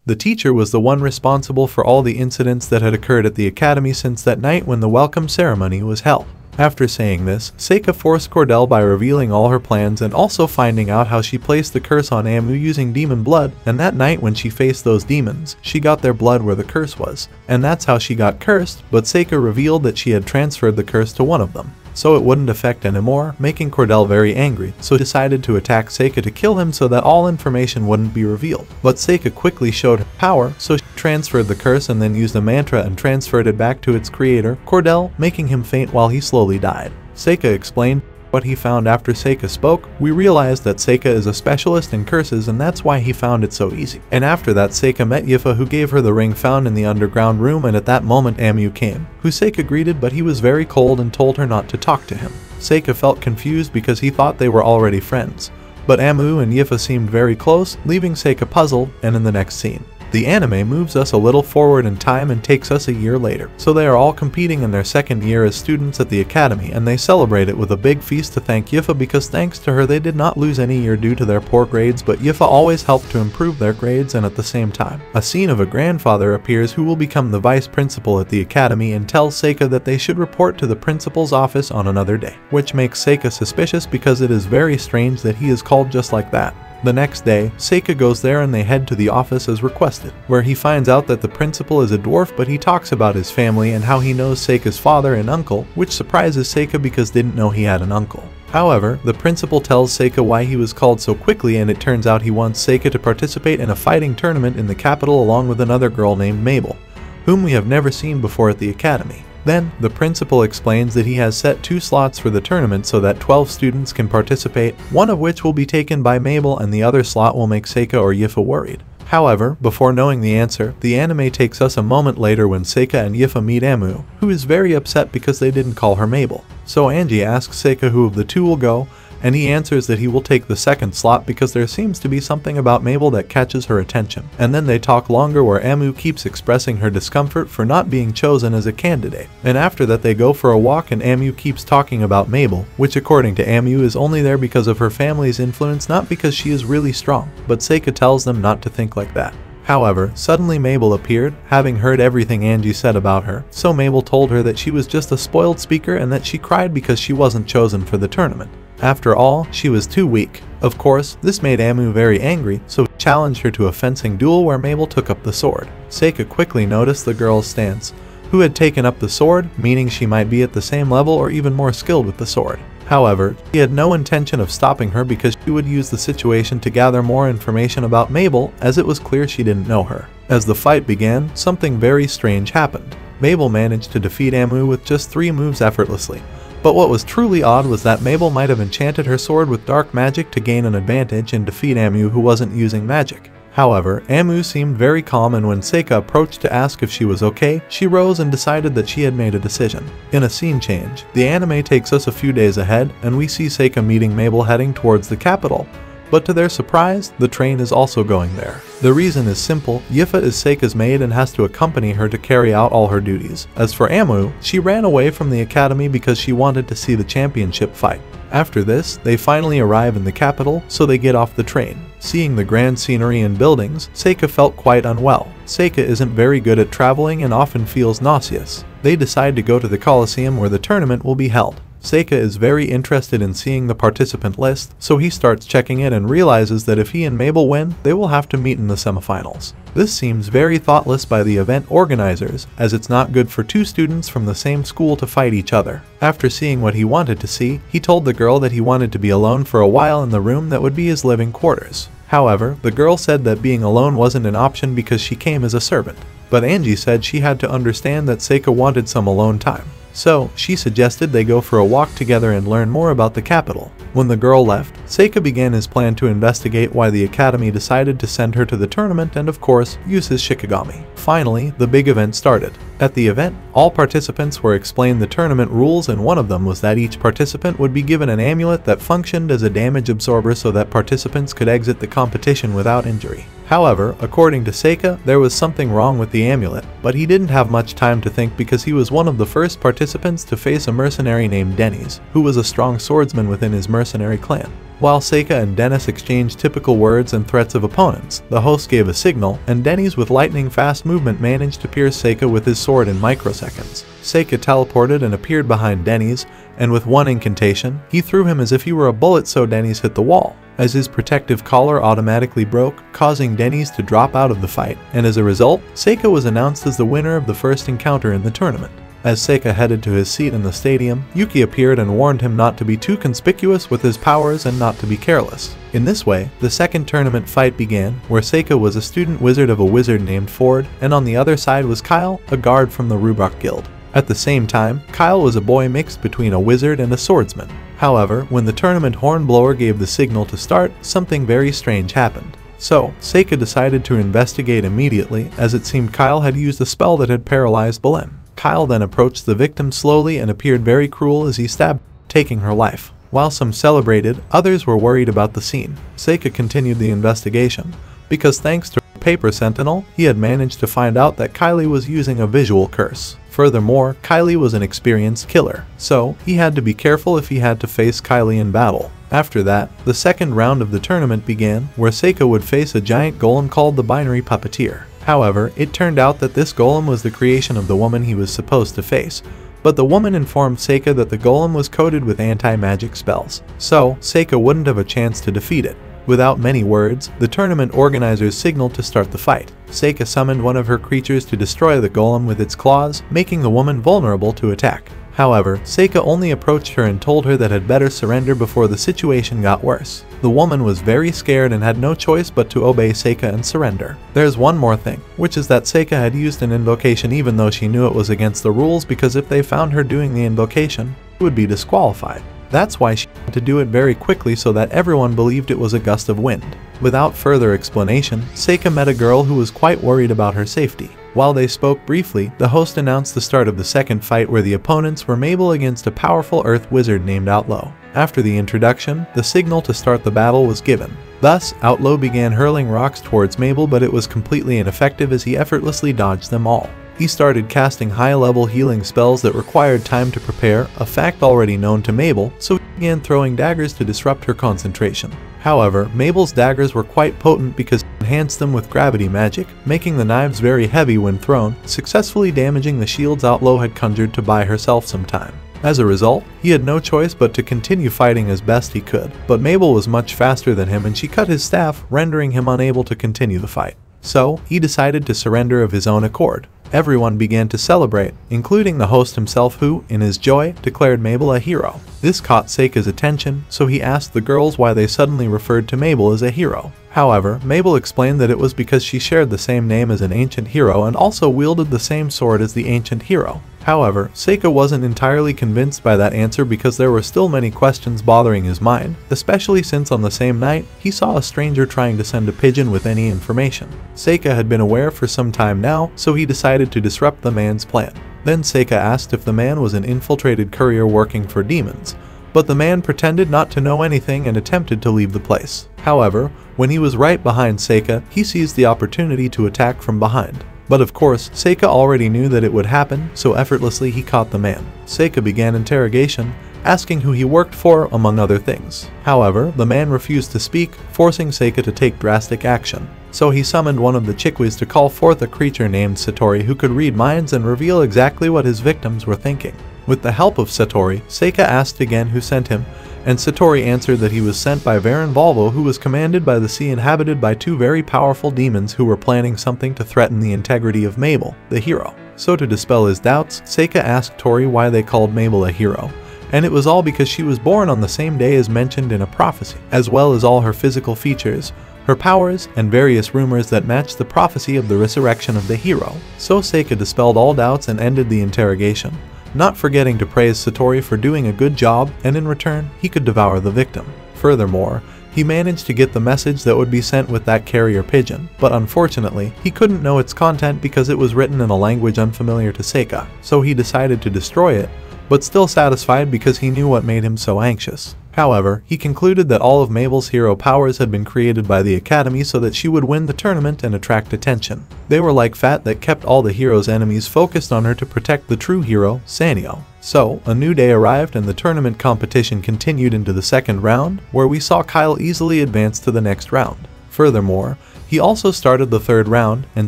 The teacher was the one responsible for all the incidents that had occurred at the academy since that night when the welcome ceremony was held. After saying this, Seika forced Cordell by revealing all her plans and also finding out how she placed the curse on Amu using demon blood, and that night when she faced those demons, she got their blood where the curse was, and that's how she got cursed, but Seika revealed that she had transferred the curse to one of them, so it wouldn't affect anymore, making Cordell very angry, so decided to attack Seika to kill him so that all information wouldn't be revealed. But Seika quickly showed her power, so she transferred the curse and then used a mantra and transferred it back to its creator, Cordell, making him faint while he slowly died. Seika explained what he found after Seika spoke. We realized that Seika is a specialist in curses and that's why he found it so easy. And after that Seika met Yifa, who gave her the ring found in the underground room, and at that moment Amu came, who Seika greeted, but he was very cold and told her not to talk to him. Seika felt confused because he thought they were already friends, but Amu and Yifa seemed very close, leaving Seika puzzled. And in the next scene, the anime moves us a little forward in time and takes us a year later. So they are all competing in their second year as students at the academy, and they celebrate it with a big feast to thank Yifa, because thanks to her they did not lose any year due to their poor grades, but Yifa always helped to improve their grades. And at the same time, a scene of a grandfather appears who will become the vice principal at the academy and tells Seika that they should report to the principal's office on another day, which makes Seika suspicious because it is very strange that he is called just like that. The next day, Seika goes there and they head to the office as requested, where he finds out that the principal is a dwarf, but he talks about his family and how he knows Seika's father and uncle, which surprises Seika because didn't know he had an uncle. However, the principal tells Seika why he was called so quickly, and it turns out he wants Seika to participate in a fighting tournament in the capital along with another girl named Mabel, whom we have never seen before at the academy. Then, the principal explains that he has set 2 slots for the tournament so that 12 students can participate, one of which will be taken by Mabel and the other slot will make Seika or Yifa worried. However, before knowing the answer, the anime takes us a moment later when Seika and Yifa meet Amu, who is very upset because they didn't call her Mabel. So Angie asks Seika who of the 2 will go, and he answers that he will take the second slot because there seems to be something about Mabel that catches her attention. And then they talk longer, where Amu keeps expressing her discomfort for not being chosen as a candidate. And after that they go for a walk and Amu keeps talking about Mabel, which according to Amu is only there because of her family's influence, not because she is really strong. But Seika tells them not to think like that. However, suddenly Mabel appeared, having heard everything Angie said about her, so Mabel told her that she was just a spoiled speaker and that she cried because she wasn't chosen for the tournament. After all, she was too weak. Of course, this made Amu very angry, so he challenged her to a fencing duel where Mabel took up the sword. Seika quickly noticed the girl's stance, who had taken up the sword, meaning she might be at the same level or even more skilled with the sword. However, he had no intention of stopping her because she would use the situation to gather more information about Mabel, as it was clear she didn't know her. As the fight began, something very strange happened. Mabel managed to defeat Amu with just 3 moves effortlessly. But what was truly odd was that Mabel might have enchanted her sword with dark magic to gain an advantage and defeat Amu, who wasn't using magic. However, Amu seemed very calm, and when Seika approached to ask if she was okay, she rose and decided that she had made a decision. In a scene change, the anime takes us a few days ahead, and we see Seika meeting Mabel heading towards the capital. But to their surprise, the train is also going there. The reason is simple: Yifa is Seika's maid and has to accompany her to carry out all her duties. As for Amu, she ran away from the academy because she wanted to see the championship fight. After this, they finally arrive in the capital, so they get off the train. Seeing the grand scenery and buildings, Seika felt quite unwell. Seika isn't very good at traveling and often feels nauseous. They decide to go to the Colosseum where the tournament will be held. Seika is very interested in seeing the participant list, so he starts checking it and realizes that if he and Mabel win, they will have to meet in the semifinals. This seems very thoughtless by the event organizers, as it's not good for 2 students from the same school to fight each other. After seeing what he wanted to see, he told the girl that he wanted to be alone for a while in the room that would be his living quarters. However, the girl said that being alone wasn't an option because she came as a servant. But Angie said she had to understand that Seika wanted some alone time. So, she suggested they go for a walk together and learn more about the capital. When the girl left, Seika began his plan to investigate why the academy decided to send her to the tournament and, of course, use his Shikigami. Finally, the big event started. At the event, all participants were explained the tournament rules, and one of them was that each participant would be given an amulet that functioned as a damage absorber so that participants could exit the competition without injury. However, according to Seika, there was something wrong with the amulet, but he didn't have much time to think because he was one of the first participants to face a mercenary named Dennis, who was a strong swordsman within his mercenary clan. While Seika and Dennis exchanged typical words and threats of opponents, the host gave a signal, and Dennis with lightning-fast movement managed to pierce Seika with his sword in microseconds. Seika teleported and appeared behind Dennis, and with one incantation, he threw him as if he were a bullet, so Dennis hit the wall, as his protective collar automatically broke, causing Dennis to drop out of the fight, and as a result, Seika was announced as the winner of the first encounter in the tournament. As Seika headed to his seat in the stadium, Yuki appeared and warned him not to be too conspicuous with his powers and not to be careless. In this way, the second tournament fight began, where Seika was a student wizard of a wizard named Ford, and on the other side was Kyle, a guard from the Rubrock Guild. At the same time, Kyle was a boy mixed between a wizard and a swordsman. However, when the tournament hornblower gave the signal to start, something very strange happened. So, Seika decided to investigate immediately, as it seemed Kyle had used a spell that had paralyzed Belen. Kyle then approached the victim slowly and appeared very cruel as he stabbed, taking her life. While some celebrated, others were worried about the scene. Seika continued the investigation, because thanks to Paper Sentinel, he had managed to find out that Kylie was using a visual curse. Furthermore, Kylie was an experienced killer, so he had to be careful if he had to face Kylie in battle. After that, the second round of the tournament began, where Seika would face a giant golem called the Binary Puppeteer. However, it turned out that this golem was the creation of the woman he was supposed to face, but the woman informed Seika that the golem was coated with anti-magic spells, so Seika wouldn't have a chance to defeat it. Without many words, the tournament organizers signaled to start the fight. Seika summoned one of her creatures to destroy the golem with its claws, making the woman vulnerable to attack. However, Seika only approached her and told her that had better surrender before the situation got worse. The woman was very scared and had no choice but to obey Seika and surrender. There's one more thing, which is that Seika had used an invocation even though she knew it was against the rules, because if they found her doing the invocation, she would be disqualified. That's why she had to do it very quickly so that everyone believed it was a gust of wind. Without further explanation, Seika met a girl who was quite worried about her safety. While they spoke briefly, the host announced the start of the second fight, where the opponents were Mabel against a powerful earth wizard named Outlaw. After the introduction, the signal to start the battle was given. Thus, Outlaw began hurling rocks towards Mabel, but it was completely ineffective as he effortlessly dodged them all. He started casting high-level healing spells that required time to prepare, a fact already known to Mabel, so he began throwing daggers to disrupt her concentration. However, Mabel's daggers were quite potent because he enhanced them with gravity magic, making the knives very heavy when thrown, successfully damaging the shields Outlaw had conjured to buy herself some time. As a result, he had no choice but to continue fighting as best he could, but Mabel was much faster than him and she cut his staff, rendering him unable to continue the fight. So, he decided to surrender of his own accord. Everyone began to celebrate, including the host himself who, in his joy, declared Mabel a hero. This caught Seika's attention, so he asked the girls why they suddenly referred to Mabel as a hero. However, Mabel explained that it was because she shared the same name as an ancient hero and also wielded the same sword as the ancient hero. However, Seika wasn't entirely convinced by that answer because there were still many questions bothering his mind, especially since on the same night, he saw a stranger trying to send a pigeon with any information. Seika had been aware for some time now, so he decided to disrupt the man's plan. Then Seika asked if the man was an infiltrated courier working for demons, but the man pretended not to know anything and attempted to leave the place. However, when he was right behind Seika, he seized the opportunity to attack from behind. But of course, Seika already knew that it would happen, so effortlessly he caught the man. Seika began interrogation, asking who he worked for, among other things. However, the man refused to speak, forcing Seika to take drastic action. So he summoned one of the Chikwis to call forth a creature named Satori who could read minds and reveal exactly what his victims were thinking. With the help of Satori, Seika asked again who sent him, and Satori answered that he was sent by Varan Volvo, who was commanded by the sea, inhabited by two very powerful demons who were planning something to threaten the integrity of Mabel, the hero. So to dispel his doubts, Seika asked Tori why they called Mabel a hero, and it was all because she was born on the same day as mentioned in a prophecy, as well as all her physical features, her powers, and various rumors that matched the prophecy of the resurrection of the hero. So Seika dispelled all doubts and ended the interrogation, not forgetting to praise Satori for doing a good job, and in return, he could devour the victim. Furthermore, he managed to get the message that would be sent with that carrier pigeon, but unfortunately, he couldn't know its content because it was written in a language unfamiliar to Seika, so he decided to destroy it, but still satisfied because he knew what made him so anxious. However, he concluded that all of Mabel's hero powers had been created by the Academy so that she would win the tournament and attract attention. They were like fat that kept all the hero's enemies focused on her to protect the true hero, Sanyo. So, a new day arrived and the tournament competition continued into the second round, where we saw Kyle easily advance to the next round. Furthermore, he also started the third round, and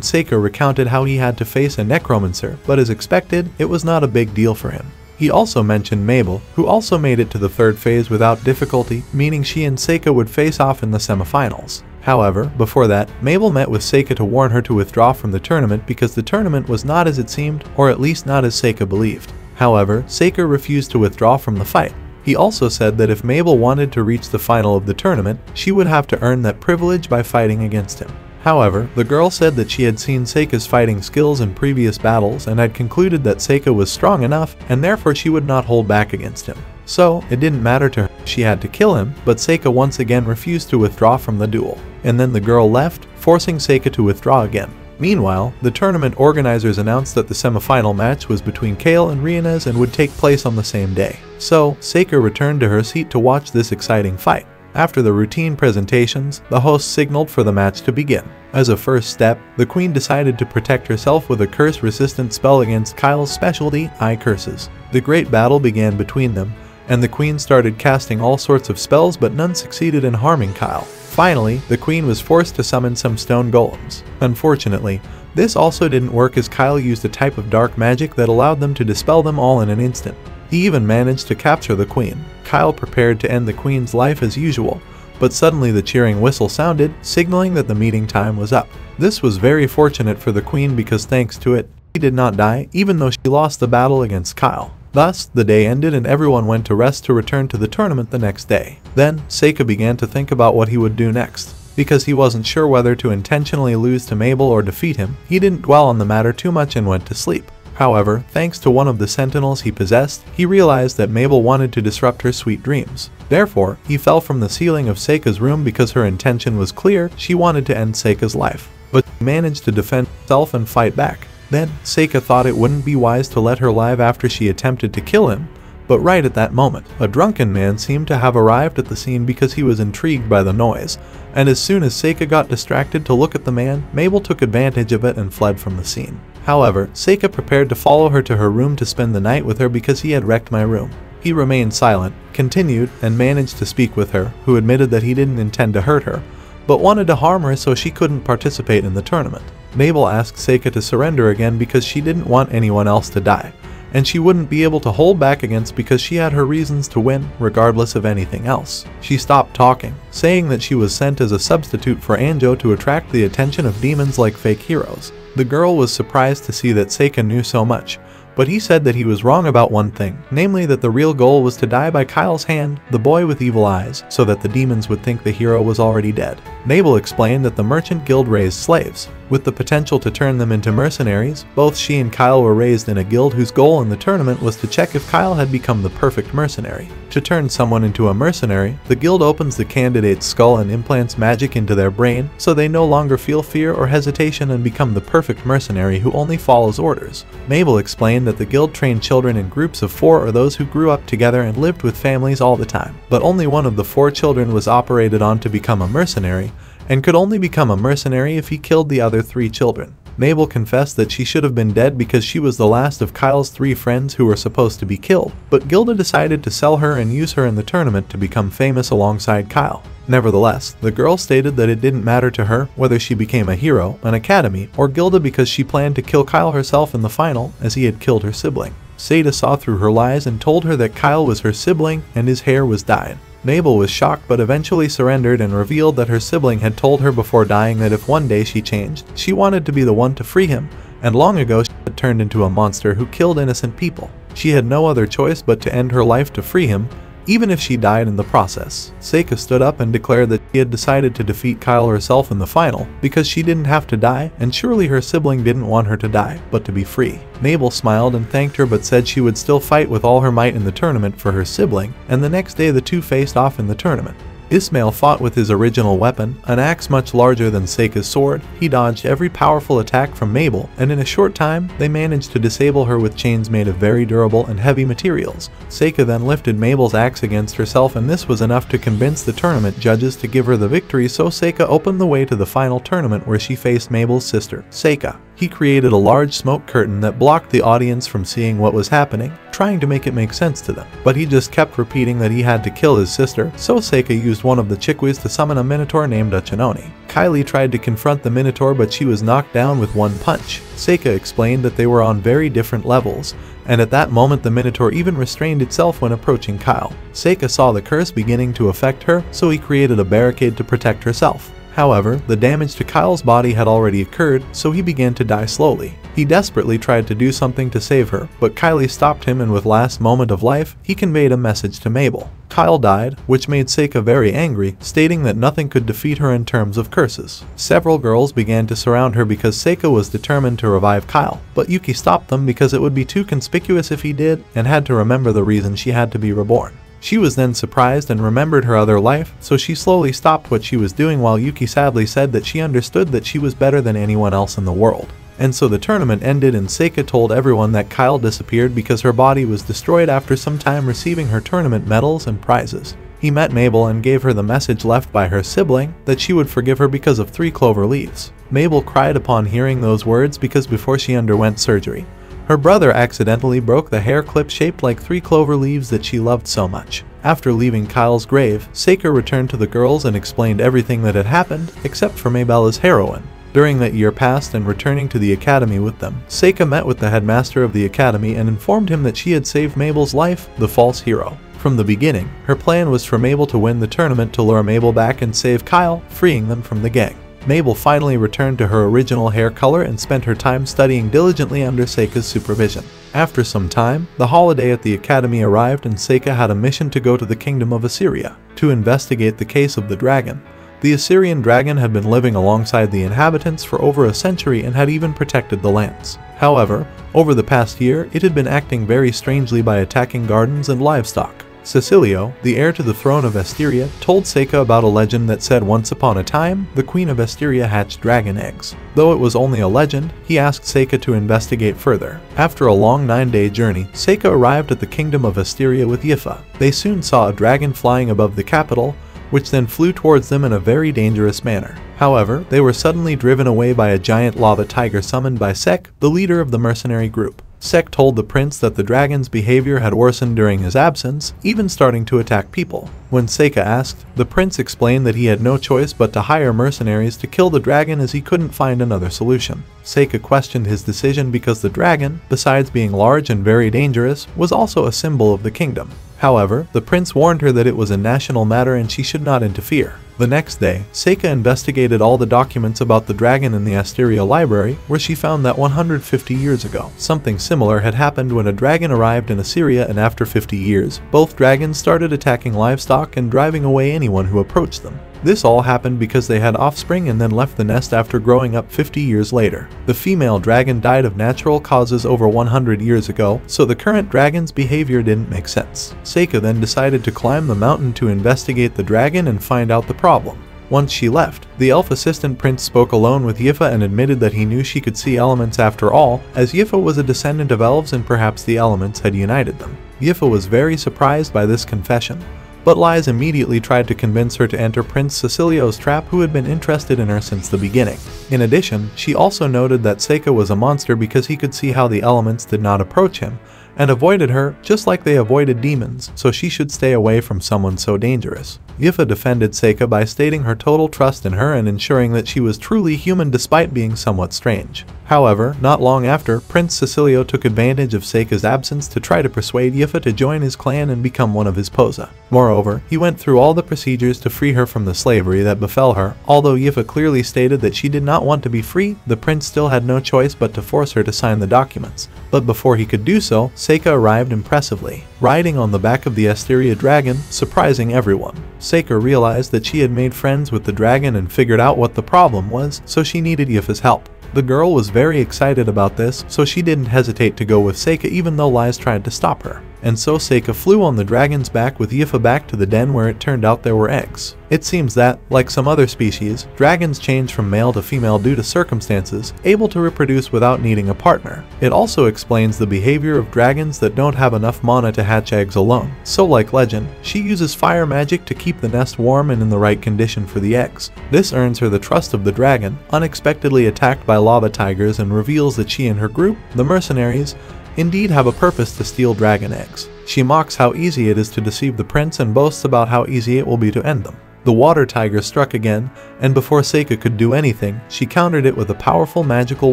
Seika recounted how he had to face a necromancer, but as expected, it was not a big deal for him. He also mentioned Mabel, who also made it to the third phase without difficulty, meaning she and Seika would face off in the semifinals. However, before that, Mabel met with Seika to warn her to withdraw from the tournament because the tournament was not as it seemed, or at least not as Seika believed. However, Seika refused to withdraw from the fight. He also said that if Mabel wanted to reach the final of the tournament, she would have to earn that privilege by fighting against him. However, the girl said that she had seen Seika's fighting skills in previous battles and had concluded that Seika was strong enough and therefore she would not hold back against him. So, it didn't matter to her, she had to kill him, but Seika once again refused to withdraw from the duel. And then the girl left, forcing Seika to withdraw again. Meanwhile, the tournament organizers announced that the semifinal match was between Kale and Rianez and would take place on the same day. So, Seika returned to her seat to watch this exciting fight. After the routine presentations, the host signaled for the match to begin. As a first step, the queen decided to protect herself with a curse-resistant spell against Kyle's specialty, Eye Curses. The great battle began between them, and the queen started casting all sorts of spells but none succeeded in harming Kyle. Finally, the queen was forced to summon some stone golems. Unfortunately, this also didn't work as Kyle used a type of dark magic that allowed them to dispel them all in an instant. He even managed to capture the queen. Kyle prepared to end the queen's life as usual, but suddenly the cheering whistle sounded, signaling that the meeting time was up. This was very fortunate for the queen because thanks to it, she did not die even though she lost the battle against Kyle. Thus, the day ended and everyone went to rest to return to the tournament the next day. Then, Seika began to think about what he would do next. Because he wasn't sure whether to intentionally lose to Mabel or defeat him, he didn't dwell on the matter too much and went to sleep. However, thanks to one of the sentinels he possessed, he realized that Mabel wanted to disrupt her sweet dreams. Therefore, he fell from the ceiling of Seika's room because her intention was clear, she wanted to end Seika's life. But she managed to defend herself and fight back. Then, Seika thought it wouldn't be wise to let her live after she attempted to kill him, but right at that moment, a drunken man seemed to have arrived at the scene because he was intrigued by the noise, and as soon as Seika got distracted to look at the man, Mabel took advantage of it and fled from the scene. However, Seika prepared to follow her to her room to spend the night with her because he had wrecked my room. He remained silent, continued, and managed to speak with her, who admitted that he didn't intend to hurt her, but wanted to harm her so she couldn't participate in the tournament. Mabel asked Seika to surrender again because she didn't want anyone else to die, and she wouldn't be able to hold back against because she had her reasons to win, regardless of anything else. She stopped talking, saying that she was sent as a substitute for Anjo to attract the attention of demons like fake heroes. The girl was surprised to see that Seika knew so much, but he said that he was wrong about one thing, namely that the real goal was to die by Kyle's hand, the boy with evil eyes, so that the demons would think the hero was already dead. Mabel explained that the merchant guild raised slaves, with the potential to turn them into mercenaries. Both she and Kyle were raised in a guild whose goal in the tournament was to check if Kyle had become the perfect mercenary. To turn someone into a mercenary, the guild opens the candidate's skull and implants magic into their brain, so they no longer feel fear or hesitation and become the perfect mercenary who only follows orders. Mabel explained that the guild trained children in groups of 4 or those who grew up together and lived with families all the time. But only one of the 4 children was operated on to become a mercenary, and could only become a mercenary if he killed the other 3 children. Mabel confessed that she should have been dead because she was the last of Kyle's 3 friends who were supposed to be killed, but Gilda decided to sell her and use her in the tournament to become famous alongside Kyle. Nevertheless, the girl stated that it didn't matter to her whether she became a hero, an academy, or Gilda because she planned to kill Kyle herself in the final as he had killed her sibling. Seda saw through her lies and told her that Kyle was her sibling and his hair was dyed. Mabel was shocked but eventually surrendered and revealed that her sibling had told her before dying that if one day she changed, she wanted to be the one to free him, and long ago she had turned into a monster who killed innocent people. She had no other choice but to end her life to free him, even if she died in the process. Seika stood up and declared that she had decided to defeat Kyle herself in the final because she didn't have to die and surely her sibling didn't want her to die, but to be free. Mabel smiled and thanked her but said she would still fight with all her might in the tournament for her sibling, and the next day the two faced off in the tournament. Ismail fought with his original weapon, an axe much larger than Seika's sword. He dodged every powerful attack from Mabel, and in a short time, they managed to disable her with chains made of very durable and heavy materials. Seika then lifted Mabel's axe against herself, and this was enough to convince the tournament judges to give her the victory, so Seika opened the way to the final tournament where she faced Mabel's sister, Seika. He created a large smoke curtain that blocked the audience from seeing what was happening, trying to make it make sense to them. But he just kept repeating that he had to kill his sister, so Seika used one of the Chikwis to summon a minotaur named Uchinoni. Kylie tried to confront the minotaur, but she was knocked down with one punch. Seika explained that they were on very different levels, and at that moment the minotaur even restrained itself when approaching Kyle. Seika saw the curse beginning to affect her, so he created a barricade to protect herself. However, the damage to Kyle's body had already occurred, so he began to die slowly. He desperately tried to do something to save her, but Kylie stopped him, and with last moment of life, he conveyed a message to Mabel. Kyle died, which made Seika very angry, stating that nothing could defeat her in terms of curses. Several girls began to surround her because Seika was determined to revive Kyle, but Yuki stopped them because it would be too conspicuous if he did, and had to remember the reason she had to be reborn. She was then surprised and remembered her other life, so she slowly stopped what she was doing, while Yuki sadly said that she understood that she was better than anyone else in the world. And so the tournament ended, and Seika told everyone that Kyle disappeared because her body was destroyed after some time receiving her tournament medals and prizes. He met Mabel and gave her the message left by her sibling that she would forgive her because of 3 clover leaves. Mabel cried upon hearing those words because before she underwent surgery, her brother accidentally broke the hair clip shaped like 3 clover leaves that she loved so much. After leaving Kyle's grave, Seika returned to the girls and explained everything that had happened, except for Mabel heroine. During that year passed, and returning to the academy with them, Seika met with the headmaster of the academy and informed him that she had saved Mabel's life, the false hero. From the beginning, her plan was for Mabel to win the tournament to lure Mabel back and save Kyle, freeing them from the gang. Mabel finally returned to her original hair color and spent her time studying diligently under Seika's supervision. After some time, the holiday at the academy arrived, and Seika had a mission to go to the kingdom of Assyria to investigate the case of the dragon. The Assyrian dragon had been living alongside the inhabitants for over a century and had even protected the lands. However, over the past year, it had been acting very strangely by attacking gardens and livestock. Cecilio, the heir to the throne of Asteria, told Seika about a legend that said once upon a time, the queen of Asteria hatched dragon eggs. Though it was only a legend, he asked Seika to investigate further. After a long 9-day journey, Seika arrived at the kingdom of Asteria with Yifa. They soon saw a dragon flying above the capital, which then flew towards them in a very dangerous manner. However, they were suddenly driven away by a giant lava tiger summoned by Sek, the leader of the mercenary group. Sek told the prince that the dragon's behavior had worsened during his absence, even starting to attack people. When Seika asked, the prince explained that he had no choice but to hire mercenaries to kill the dragon as he couldn't find another solution. Seika questioned his decision because the dragon, besides being large and very dangerous, was also a symbol of the kingdom. However, the prince warned her that it was a national matter and she should not interfere. The next day, Seika investigated all the documents about the dragon in the Asteria library, where she found that 150 years ago, something similar had happened when a dragon arrived in Assyria, and after 50 years, both dragons started attacking livestock and driving away anyone who approached them. This all happened because they had offspring and then left the nest after growing up 50 years later. The female dragon died of natural causes over 100 years ago, so the current dragon's behavior didn't make sense. Seika then decided to climb the mountain to investigate the dragon and find out the problem. Once she left, the elf assistant prince spoke alone with Yifa and admitted that he knew she could see elements after all, as Yifa was a descendant of elves and perhaps the elements had united them. Yifa was very surprised by this confession, but Lies immediately tried to convince her to enter Prince Cecilio's trap, who had been interested in her since the beginning. In addition, she also noted that Seika was a monster because he could see how the elements did not approach him, and avoided her just like they avoided demons, so she should stay away from someone so dangerous. Yifa defended Seika by stating her total trust in her and ensuring that she was truly human despite being somewhat strange. However, not long after, Prince Cecilio took advantage of Seika's absence to try to persuade Yifa to join his clan and become one of his posa. Moreover, he went through all the procedures to free her from the slavery that befell her. Although Yifa clearly stated that she did not want to be free, the prince still had no choice but to force her to sign the documents. But before he could do so, Seika arrived impressively, riding on the back of the Asteria dragon, surprising everyone. Seika realized that she had made friends with the dragon and figured out what the problem was, so she needed Yifa's help. The girl was very excited about this, so she didn't hesitate to go with Seika even though Lies tried to stop her. and so Seika flew on the dragon's back with Yifa back to the den where it turned out there were eggs. It seems that, like some other species, dragons change from male to female due to circumstances, able to reproduce without needing a partner. It also explains the behavior of dragons that don't have enough mana to hatch eggs alone. So like Legend, she uses fire magic to keep the nest warm and in the right condition for the eggs. This earns her the trust of the dragon, unexpectedly attacked by lava tigers, and reveals that she and her group, the mercenaries, indeed have a purpose to steal dragon eggs. She mocks how easy it is to deceive the prince and boasts about how easy it will be to end them. The water tiger struck again, and before Seika could do anything, she countered it with a powerful magical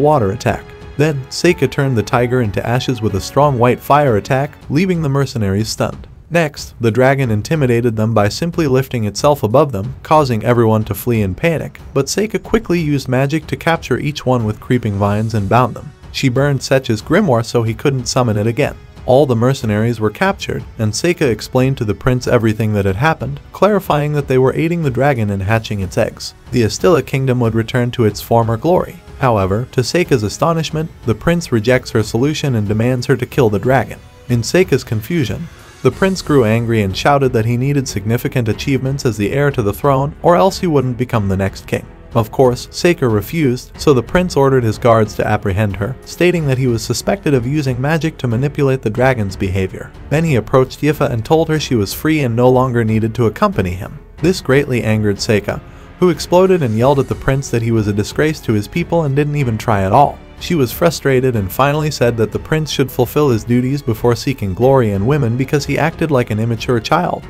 water attack. Then, Seika turned the tiger into ashes with a strong white fire attack, leaving the mercenaries stunned. Next, the dragon intimidated them by simply lifting itself above them, causing everyone to flee in panic, but Seika quickly used magic to capture each one with creeping vines and bound them. She burned Setch's grimoire so he couldn't summon it again. All the mercenaries were captured, and Seika explained to the prince everything that had happened, clarifying that they were aiding the dragon in hatching its eggs. The Astilla kingdom would return to its former glory. However, to Seika's astonishment, the prince rejects her solution and demands her to kill the dragon. In Seika's confusion, the prince grew angry and shouted that he needed significant achievements as the heir to the throne, or else he wouldn't become the next king. Of course, Seika refused, so the prince ordered his guards to apprehend her, stating that he was suspected of using magic to manipulate the dragon's behavior. Then he approached Yifa and told her she was free and no longer needed to accompany him. This greatly angered Seika, who exploded and yelled at the prince that he was a disgrace to his people and didn't even try at all. She was frustrated and finally said that the prince should fulfill his duties before seeking glory and women because he acted like an immature child,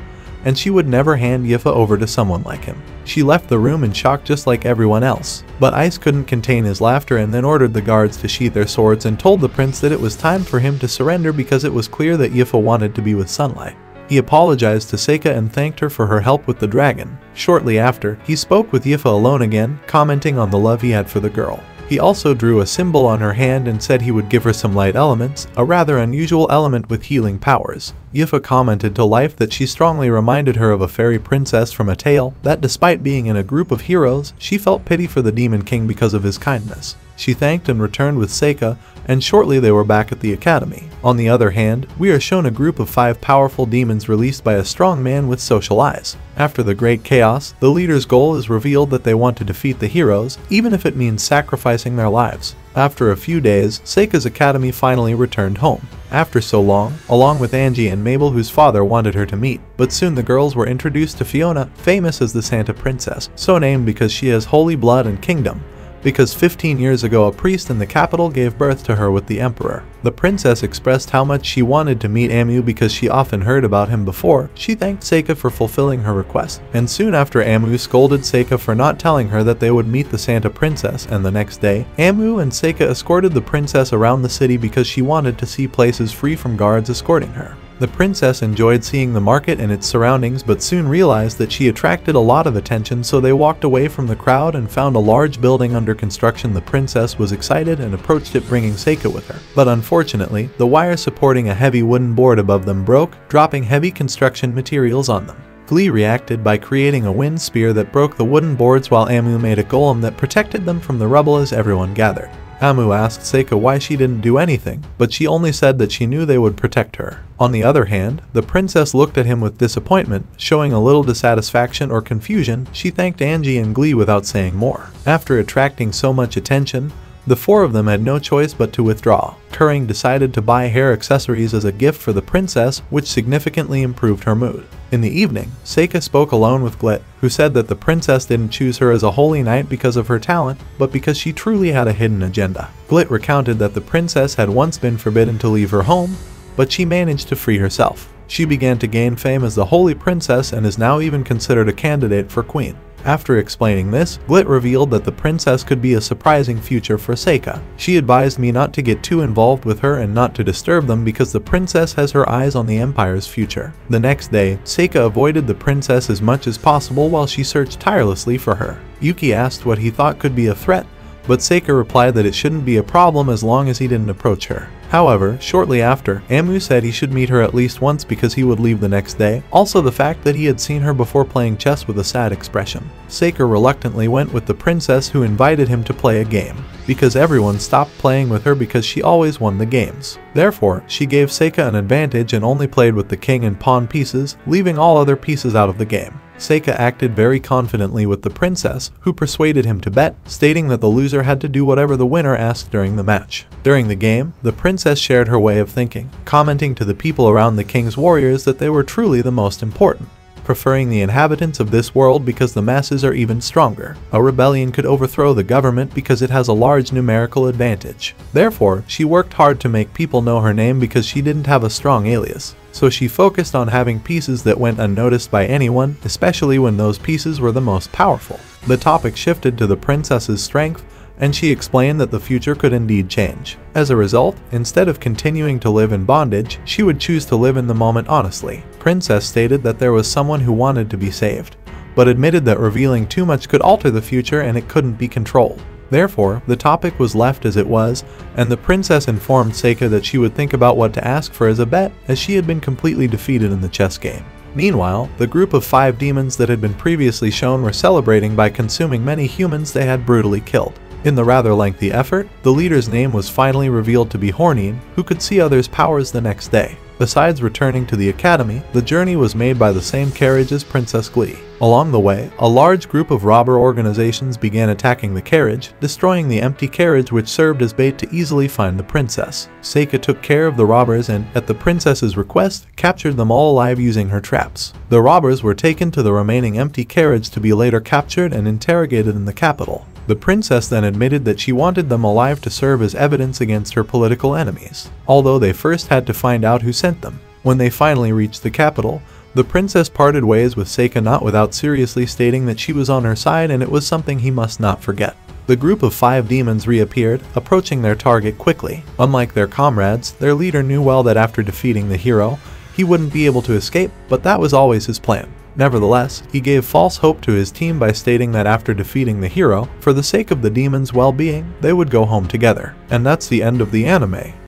and she would never hand Yifa over to someone like him. She left the room in shock just like everyone else, but Ice couldn't contain his laughter and then ordered the guards to sheath their swords and told the prince that it was time for him to surrender because it was clear that Yifa wanted to be with Sunlight. He apologized to Seika and thanked her for her help with the dragon. Shortly after, he spoke with Yifa alone again, commenting on the love he had for the girl. He also drew a symbol on her hand and said he would give her some light elements, a rather unusual element with healing powers. Yifa commented to Life that she strongly reminded her of a fairy princess from a tale, that despite being in a group of heroes, she felt pity for the Demon King because of his kindness. She thanked and returned with Seika, and shortly they were back at the academy. On the other hand, we are shown a group of 5 powerful demons released by a strong man with social eyes. After the Great Chaos, the leader's goal is revealed that they want to defeat the heroes, even if it means sacrificing their lives. After a few days, Seika's academy finally returned home. After so long, along with Angie and Mabel, whose father wanted her to meet. But soon the girls were introduced to Fiona, famous as the Santa Princess, so named because she has holy blood and kingdom, because 15 years ago a priest in the capital gave birth to her with the emperor. The princess expressed how much she wanted to meet Amu because she often heard about him before. She thanked Seika for fulfilling her request, and soon after Amu scolded Seika for not telling her that they would meet the Santa Princess, and the next day, Amu and Seika escorted the princess around the city because she wanted to see places free from guards escorting her. The princess enjoyed seeing the market and its surroundings but soon realized that she attracted a lot of attention, so they walked away from the crowd and found a large building under construction. The princess was excited and approached it, bringing Seika with her. But unfortunately, the wire supporting a heavy wooden board above them broke, dropping heavy construction materials on them. Glee reacted by creating a wind spear that broke the wooden boards, while Amu made a golem that protected them from the rubble as everyone gathered. Amu asked Seika why she didn't do anything, but she only said that she knew they would protect her. On the other hand, the princess looked at him with disappointment, showing a little dissatisfaction or confusion. She thanked Angie and Glee without saying more. After attracting so much attention, the 4 of them had no choice but to withdraw. Turing decided to buy hair accessories as a gift for the princess, which significantly improved her mood. In the evening, Seika spoke alone with Glit, who said that the princess didn't choose her as a holy knight because of her talent, but because she truly had a hidden agenda. Glit recounted that the princess had once been forbidden to leave her home, but she managed to free herself. She began to gain fame as the holy princess and is now even considered a candidate for queen. After explaining this, Glit revealed that the princess could be a surprising future for Seika. She advised me not to get too involved with her and not to disturb them because the princess has her eyes on the Empire's future. The next day, Seika avoided the princess as much as possible while she searched tirelessly for her. Yuki asked what he thought could be a threat, but Seika replied that it shouldn't be a problem as long as he didn't approach her. However, shortly after, Amu said he should meet her at least once because he would leave the next day, also the fact that he had seen her before playing chess with a sad expression. Seika reluctantly went with the princess, who invited him to play a game, because everyone stopped playing with her because she always won the games. Therefore, she gave Seika an advantage and only played with the king and pawn pieces, leaving all other pieces out of the game. Seika acted very confidently with the princess, who persuaded him to bet, stating that the loser had to do whatever the winner asked during the match. During the game, the princess shared her way of thinking, commenting to the people around the king's warriors that they were truly the most important, preferring the inhabitants of this world because the masses are even stronger. A rebellion could overthrow the government because it has a large numerical advantage. Therefore, she worked hard to make people know her name because she didn't have a strong alias. So she focused on having pieces that went unnoticed by anyone, especially when those pieces were the most powerful. The topic shifted to the princess's strength, and she explained that the future could indeed change. As a result, instead of continuing to live in bondage, she would choose to live in the moment honestly. Princess stated that there was someone who wanted to be saved, but admitted that revealing too much could alter the future and it couldn't be controlled. Therefore, the topic was left as it was, and the princess informed Seika that she would think about what to ask for as a bet, as she had been completely defeated in the chess game. Meanwhile, the group of 5 demons that had been previously shown were celebrating by consuming many humans they had brutally killed. In the rather lengthy effort, the leader's name was finally revealed to be Hornin, who could see others' powers the next day. Besides returning to the academy, the journey was made by the same carriage as Princess Glee. Along the way, a large group of robber organizations began attacking the carriage, destroying the empty carriage which served as bait to easily find the princess. Seika took care of the robbers and, at the princess's request, captured them all alive using her traps. The robbers were taken to the remaining empty carriage to be later captured and interrogated in the capital. The princess then admitted that she wanted them alive to serve as evidence against her political enemies, although they first had to find out who sent them. When they finally reached the capital, the princess parted ways with Seika, not without seriously stating that she was on her side and it was something he must not forget. The group of 5 demons reappeared, approaching their target quickly. Unlike their comrades, their leader knew well that after defeating the hero, he wouldn't be able to escape, but that was always his plan. Nevertheless, he gave false hope to his team by stating that after defeating the hero, for the sake of the demons' well-being, they would go home together. And that's the end of the anime.